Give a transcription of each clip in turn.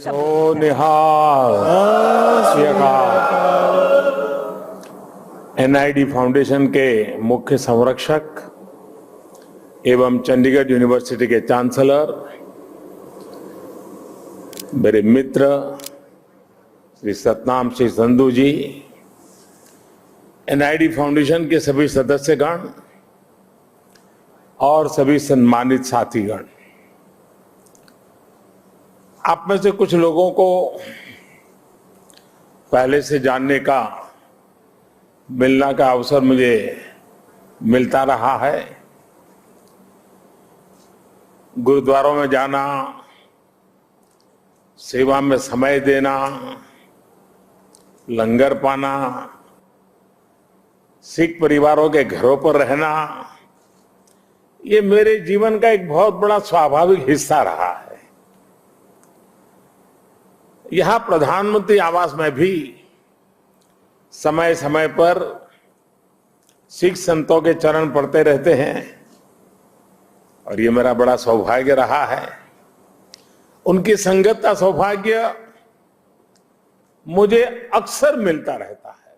ओ निहाल NID foundation के मुख्य संरक्षक एवं चंडीगढ़ यूनिवर्सिटी के चांसलर, मेरे मित्र श्री सतनाम सिंह संधू जी, एनआईडी फाउंडेशन के सभी सदस्यगण और सभी सम्मानित साथीगण, आप में से कुछ लोगों को पहले से जानने का, मिलने का अवसर मुझे मिलता रहा है। गुरुद्वारों में जाना, सेवा में समय देना, लंगर पाना, सिख परिवारों के घरों पर रहना, ये मेरे जीवन का एक बहुत बड़ा स्वाभाविक हिस्सा रहा है। यहां प्रधानमंत्री आवास में भी समय समय पर सिख संतों के चरण पढ़ते रहते हैं और ये मेरा बड़ा सौभाग्य रहा है। उनकी संगत का सौभाग्य मुझे अक्सर मिलता रहता है।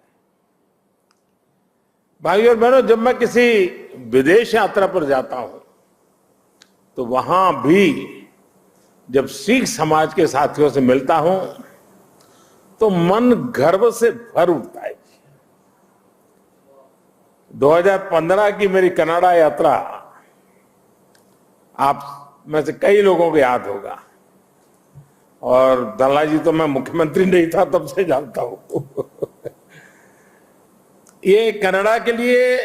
भाइयों और बहनों, जब मैं किसी विदेश यात्रा पर जाता हूं तो वहां भी जब सिख समाज के साथियों से मिलता हूं तो मन गर्व से भर उठता है। 2015 की मेरी कनाडा यात्रा आप में से कई लोगों को याद होगा और दलाई जी तो मैं मुख्यमंत्री नहीं था तब से जानता हूं। ये कनाडा के लिए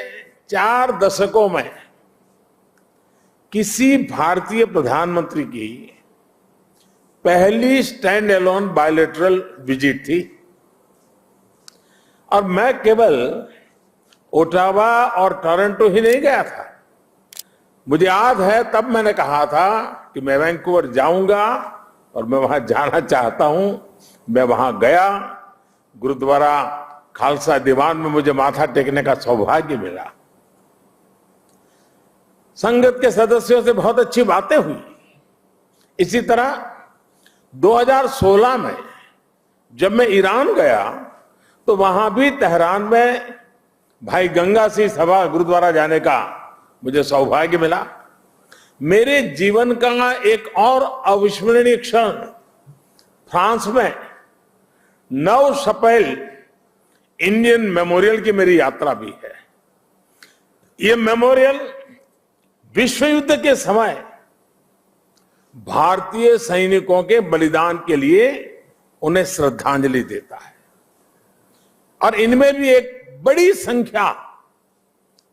4 दशकों में किसी भारतीय प्रधानमंत्री की पहली स्टैंड एलोन बायलैटरल विजिट थी और मैं केवल ओटावा और टोरंटो ही नहीं गया था। मुझे याद है तब मैंने कहा था कि मैं वैंकूवर जाऊंगा और मैं वहां जाना चाहता हूं। मैं वहां गया, गुरुद्वारा खालसा दीवान में मुझे माथा टेकने का सौभाग्य मिला। संगत के सदस्यों से बहुत अच्छी बातें हुई। इसी तरह 2016 में जब मैं ईरान गया तो वहां भी तेहरान में भाई गंगा सिंह सभा गुरुद्वारा जाने का मुझे सौभाग्य मिला। मेरे जीवन का एक और अविस्मरणीय क्षण फ्रांस में 9 अप्रैल इंडियन मेमोरियल की मेरी यात्रा भी है। यह मेमोरियल विश्व युद्ध के समय भारतीय सैनिकों के बलिदान के लिए उन्हें श्रद्धांजलि देता है और इनमें भी एक बड़ी संख्या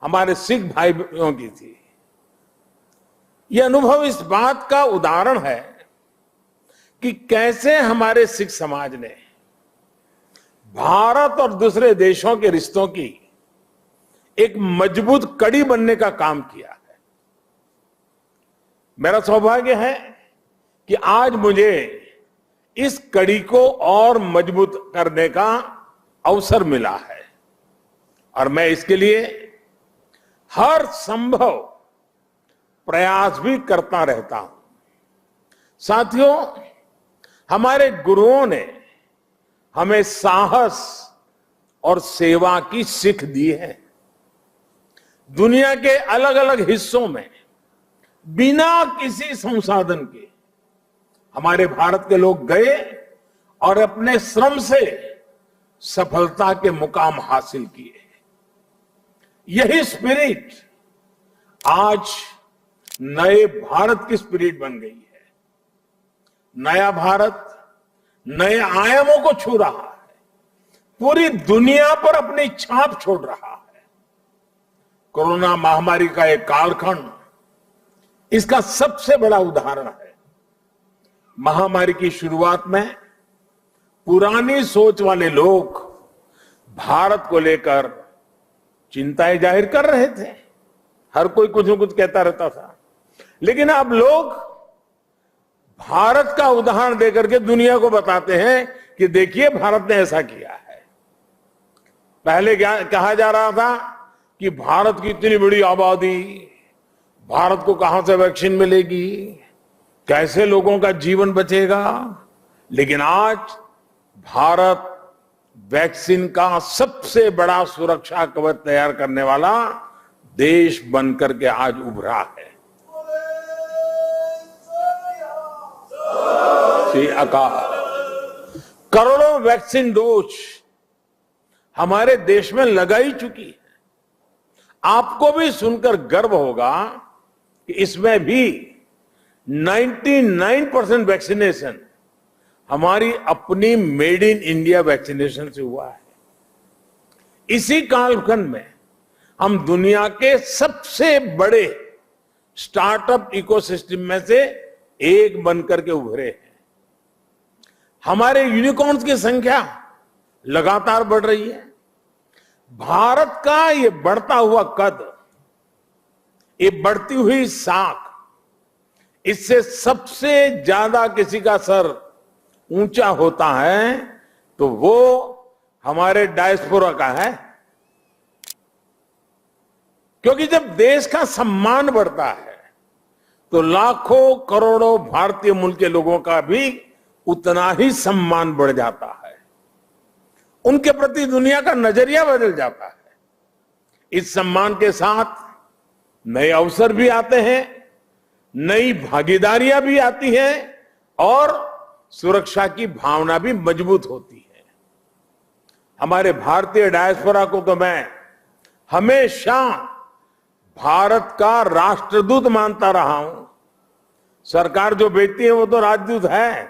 हमारे सिख भाइयों की थी। यह अनुभव इस बात का उदाहरण है कि कैसे हमारे सिख समाज ने भारत और दूसरे देशों के रिश्तों की एक मजबूत कड़ी बनने का काम किया है। मेरा सौभाग्य है कि आज मुझे इस कड़ी को और मजबूत करने का अवसर मिला है और मैं इसके लिए हर संभव प्रयास भी करता रहता हूं। साथियों, हमारे गुरुओं ने हमें साहस और सेवा की सीख दी है। दुनिया के अलग अलग हिस्सों में बिना किसी संसाधन के हमारे भारत के लोग गए और अपने श्रम से सफलता के मुकाम हासिल किए। यही स्पिरिट आज नए भारत की स्पिरिट बन गई है। नया भारत नए आयामों को छू रहा है, पूरी दुनिया पर अपनी छाप छोड़ रहा है। कोरोना महामारी का एक कालखंड इसका सबसे बड़ा उदाहरण है। महामारी की शुरुआत में पुरानी सोच वाले लोग भारत को लेकर चिंताएं जाहिर कर रहे थे। हर कोई कुछ न कुछ कहता रहता था, लेकिन अब लोग भारत का उदाहरण देकर के दुनिया को बताते हैं कि देखिए भारत ने ऐसा किया है। पहले क्या कहा जा रहा था कि भारत की इतनी बड़ी आबादी, भारत को कहां से वैक्सीन मिलेगी, कैसे लोगों का जीवन बचेगा, लेकिन आज भारत वैक्सीन का सबसे बड़ा सुरक्षा कवच तैयार करने वाला देश बनकर के आज उभरा है। श्री अकाल करोड़ों वैक्सीन डोज हमारे देश में लगाई चुकी है। आपको भी सुनकर गर्व होगा कि इसमें भी 99% वैक्सीनेशन हमारी अपनी मेड इन इंडिया वैक्सीनेशन से हुआ है। इसी कालखंड में हम दुनिया के सबसे बड़े स्टार्टअप इकोसिस्टम में से एक बनकर के उभरे हैं। हमारे यूनिकॉर्न्स की संख्या लगातार बढ़ रही है। भारत का ये बढ़ता हुआ कद, ये बढ़ती हुई साख, इससे सबसे ज्यादा किसी का सर ऊंचा होता है तो वो हमारे डायस्पोरा का है। क्योंकि जब देश का सम्मान बढ़ता है तो लाखों करोड़ों भारतीय मूल के लोगों का भी उतना ही सम्मान बढ़ जाता है। उनके प्रति दुनिया का नजरिया बदल जाता है। इस सम्मान के साथ नए अवसर भी आते हैं, नई भागीदारियां भी आती हैं और सुरक्षा की भावना भी मजबूत होती है। हमारे भारतीय डायस्पोरा को तो मैं हमेशा भारत का राष्ट्रदूत मानता रहा हूं। सरकार जो भेजती है वो तो राजदूत है,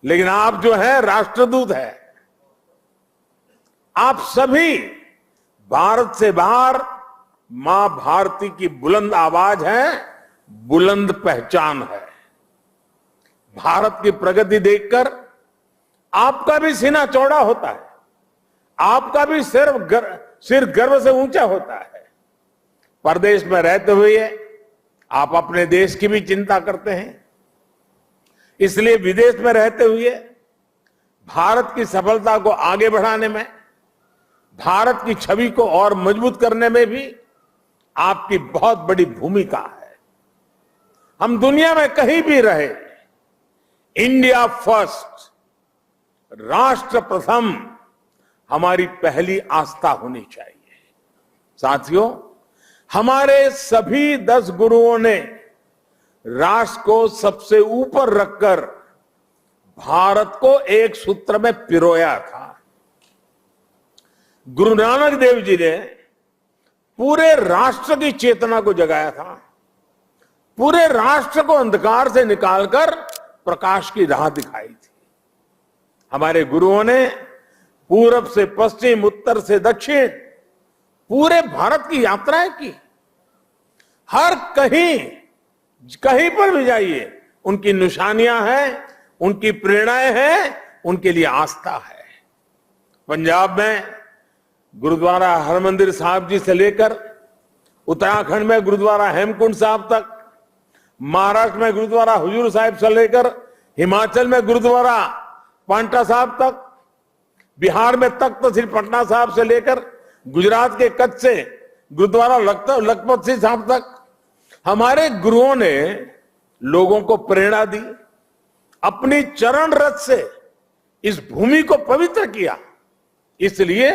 लेकिन आप जो है राष्ट्रदूत है। आप सभी भारत से बाहर मां भारती की बुलंद आवाज है, बुलंद पहचान है। भारत की प्रगति देखकर आपका भी सीना चौड़ा होता है, आपका भी सिर गर्व से ऊंचा होता है। परदेश में रहते हुए आप अपने देश की भी चिंता करते हैं, इसलिए विदेश में रहते हुए भारत की सफलता को आगे बढ़ाने में, भारत की छवि को और मजबूत करने में भी आपकी बहुत बड़ी भूमिका है। हम दुनिया में कहीं भी रहे, इंडिया फर्स्ट, राष्ट्र प्रथम हमारी पहली आस्था होनी चाहिए। साथियों, हमारे सभी 10 गुरुओं ने राष्ट्र को सबसे ऊपर रखकर भारत को एक सूत्र में पिरोया था। गुरु नानक देव जी ने पूरे राष्ट्र की चेतना को जगाया था, पूरे राष्ट्र को अंधकार से निकालकर प्रकाश की राह दिखाई थी। हमारे गुरुओं ने पूरब से पश्चिम, उत्तर से दक्षिण पूरे भारत की यात्राएं की। हर कहीं पर भी जाइए, उनकी निशानियां हैं, उनकी प्रेरणाएं हैं, उनके लिए आस्था है। पंजाब में गुरुद्वारा हरमंदिर साहिब जी से लेकर उत्तराखंड में गुरुद्वारा हेमकुंड साहिब तक, महाराष्ट्र में गुरुद्वारा हुजूर साहिब से लेकर हिमाचल में गुरुद्वारा पांटा साहिब तक, बिहार में तख्त श्री पटना साहिब से लेकर गुजरात के कच्छ से गुरुद्वारा लखपत सिंह साहिब तक हमारे गुरुओं ने लोगों को प्रेरणा दी, अपनी चरण रथ से इस भूमि को पवित्र किया। इसलिए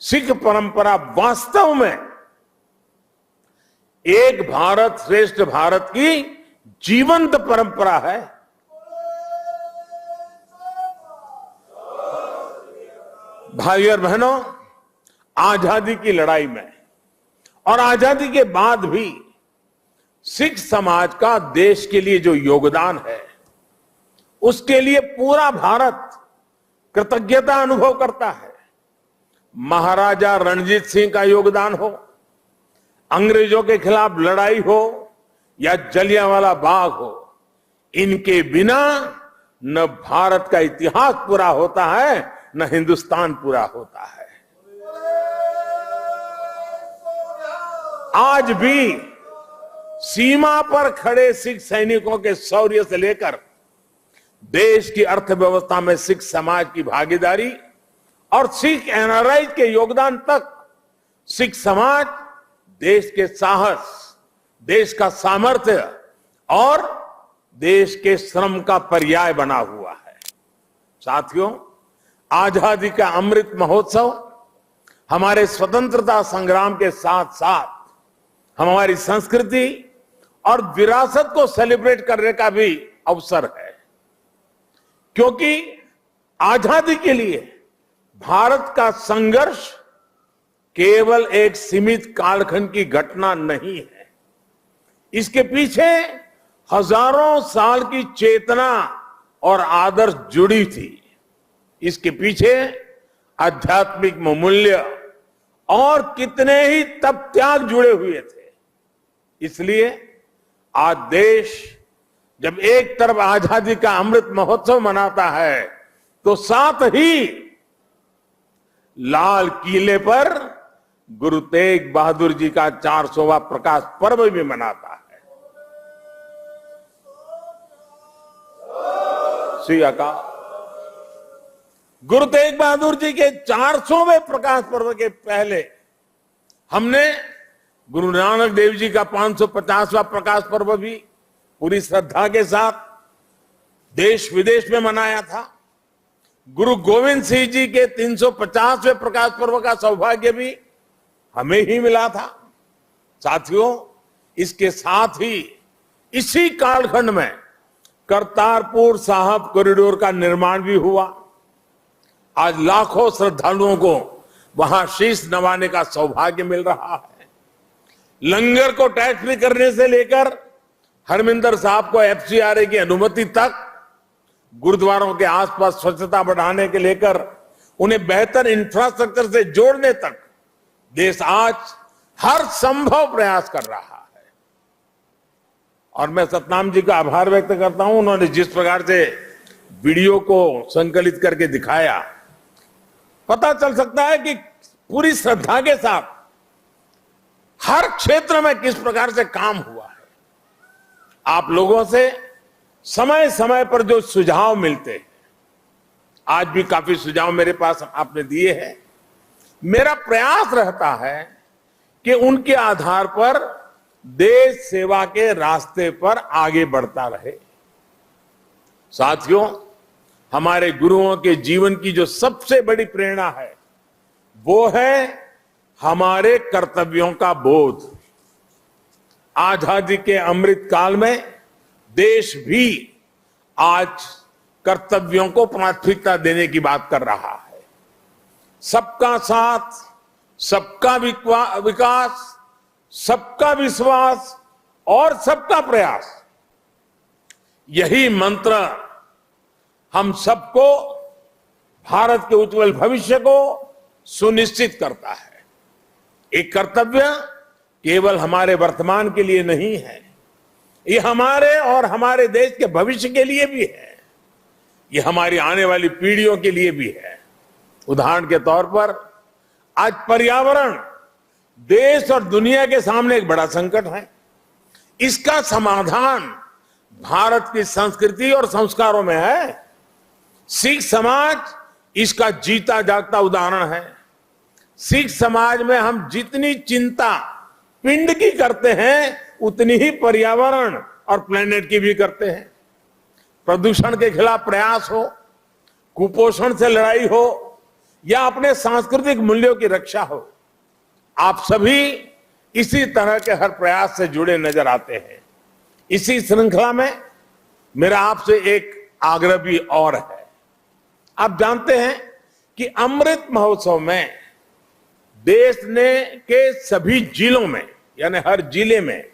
सिख परंपरा वास्तव में एक भारत श्रेष्ठ भारत की जीवंत परंपरा है। भाई और बहनों, आजादी की लड़ाई में और आजादी के बाद भी सिख समाज का देश के लिए जो योगदान है, उसके लिए पूरा भारत कृतज्ञता अनुभव करता है। महाराजा रणजीत सिंह का योगदान हो, अंग्रेजों के खिलाफ लड़ाई हो या जलियांवाला बाग हो, इनके बिना न भारत का इतिहास पूरा होता है, न हिंदुस्तान पूरा होता है। आज भी सीमा पर खड़े सिख सैनिकों के शौर्य से लेकर देश की अर्थव्यवस्था में सिख समाज की भागीदारी और सिख एनआरआई के योगदान तक, सिख समाज देश के साहस, देश का सामर्थ्य और देश के श्रम का पर्याय बना हुआ है। साथियों, आजादी का अमृत महोत्सव हमारे स्वतंत्रता संग्राम के साथ साथ हमारी संस्कृति और विरासत को सेलिब्रेट करने का भी अवसर है, क्योंकि आजादी के लिए भारत का संघर्ष केवल एक सीमित कालखंड की घटना नहीं है। इसके पीछे हजारों साल की चेतना और आदर्श जुड़ी थी। इसके पीछे आध्यात्मिक मूल्य और कितने ही तप त्याग जुड़े हुए थे। इसलिए आज देश जब एक तरफ आजादी का अमृत महोत्सव मनाता है, तो साथ ही लाल किले पर गुरु तेग बहादुर जी का 400वां प्रकाश पर्व भी मनाता है। श्री अकाल। गुरु तेग बहादुर जी के 400वें प्रकाश पर्व के पहले हमने गुरु नानक देव जी का 550वां प्रकाश पर्व भी पूरी श्रद्धा के साथ देश विदेश में मनाया था। गुरु गोविंद सिंह जी के 350वें प्रकाश पर्व का सौभाग्य भी हमें ही मिला था। साथियों, इसके साथ ही इसी कालखंड में करतारपुर साहिब कॉरिडोर का निर्माण भी हुआ। आज लाखों श्रद्धालुओं को वहां शीश नवाने का सौभाग्य मिल रहा है। लंगर को टैक्स फ्री करने से लेकर हरमिंदर साहब को एफसीआरए की अनुमति तक, गुरुद्वारों के आसपास स्वच्छता बढ़ाने के लेकर उन्हें बेहतर इंफ्रास्ट्रक्चर से जोड़ने तक देश आज हर संभव प्रयास कर रहा है। और मैं सतनाम जी का आभार व्यक्त करता हूं, उन्होंने जिस प्रकार से वीडियो को संकलित करके दिखाया, पता चल सकता है कि पूरी श्रद्धा के साथ हर क्षेत्र में किस प्रकार से काम हुआ है। आप लोगों से समय समय पर जो सुझाव मिलते हैं, आज भी काफी सुझाव मेरे पास आपने दिए हैं। मेरा प्रयास रहता है कि उनके आधार पर देश सेवा के रास्ते पर आगे बढ़ता रहे। साथियों, हमारे गुरुओं के जीवन की जो सबसे बड़ी प्रेरणा है, वो है हमारे कर्तव्यों का बोध। आजादी के अमृत काल में देश भी आज कर्तव्यों को प्राथमिकता देने की बात कर रहा है। सबका साथ, सबका विकास, सबका विश्वास और सबका प्रयास, यही मंत्र हम सबको भारत के उज्जवल भविष्य को सुनिश्चित करता है। एक कर्तव्य केवल हमारे वर्तमान के लिए नहीं है, ये हमारे और हमारे देश के भविष्य के लिए भी है, ये हमारी आने वाली पीढ़ियों के लिए भी है। उदाहरण के तौर पर आज पर्यावरण देश और दुनिया के सामने एक बड़ा संकट है। इसका समाधान भारत की संस्कृति और संस्कारों में है। सिख समाज इसका जीता जागता उदाहरण है। सिख समाज में हम जितनी चिंता पिंड की करते हैं, उतनी ही पर्यावरण और प्लेनेट की भी करते हैं। प्रदूषण के खिलाफ प्रयास हो, कुपोषण से लड़ाई हो, या अपने सांस्कृतिक मूल्यों की रक्षा हो, आप सभी इसी तरह के हर प्रयास से जुड़े नजर आते हैं। इसी श्रृंखला में मेरा आपसे एक आग्रह भी और है। आप जानते हैं कि अमृत महोत्सव में देश ने के सभी जिलों में, यानी हर जिले में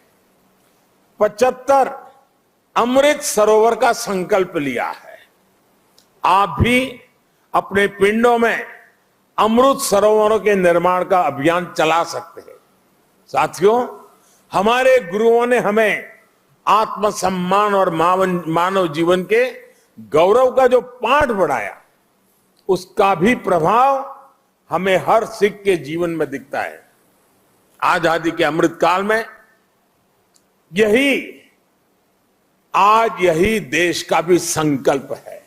75 अमृत सरोवर का संकल्प लिया है। आप भी अपने पिंडों में अमृत सरोवरों के निर्माण का अभियान चला सकते हैं। साथियों, हमारे गुरुओं ने हमें आत्मसम्मान और मानव जीवन के गौरव का जो पाठ पढ़ाया, उसका भी प्रभाव हमें हर सिख के जीवन में दिखता है। आजादी के अमृत काल में यही देश का भी संकल्प है।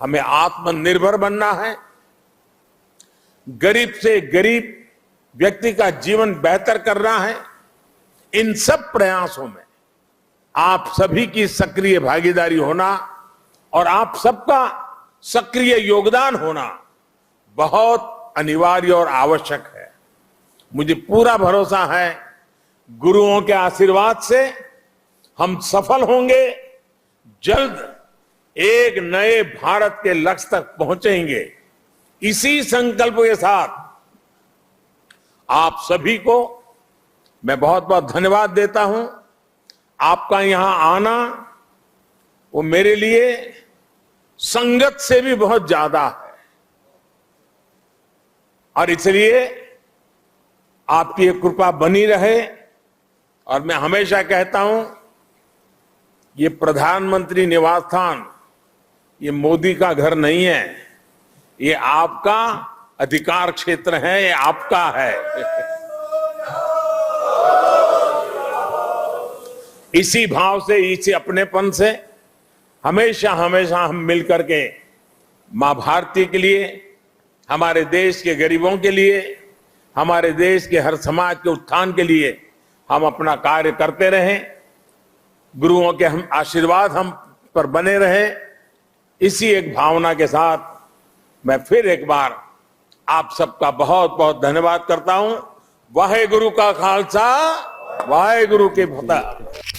हमें आत्मनिर्भर बनना है। गरीब से गरीब व्यक्ति का जीवन बेहतर करना है। इन सब प्रयासों में आप सभी की सक्रिय भागीदारी होना और आप सबका सक्रिय योगदान होना बहुत अनिवार्य और आवश्यक है। मुझे पूरा भरोसा है गुरुओं के आशीर्वाद से हम सफल होंगे, जल्द एक नए भारत के लक्ष्य तक पहुंचेंगे। इसी संकल्प के साथ आप सभी को मैं बहुत बहुत धन्यवाद देता हूं। आपका यहां आना वो मेरे लिए संगत से भी बहुत ज्यादा है और इसलिए आपकी ये कृपा बनी रहे। और मैं हमेशा कहता हूं ये प्रधानमंत्री निवास स्थान ये मोदी का घर नहीं है, ये आपका अधिकार क्षेत्र है, ये आपका है। इसी भाव से, इसी अपनेपन से हमेशा हमेशा हम मिलकर के मां भारती के लिए, हमारे देश के गरीबों के लिए, हमारे देश के हर समाज के उत्थान के लिए हम अपना कार्य करते रहें। गुरुओं के हम आशीर्वाद हम पर बने रहें। इसी एक भावना के साथ मैं फिर एक बार आप सबका बहुत बहुत धन्यवाद करता हूं। वाहे गुरु का खालसा, वाहे गुरु की फतेह।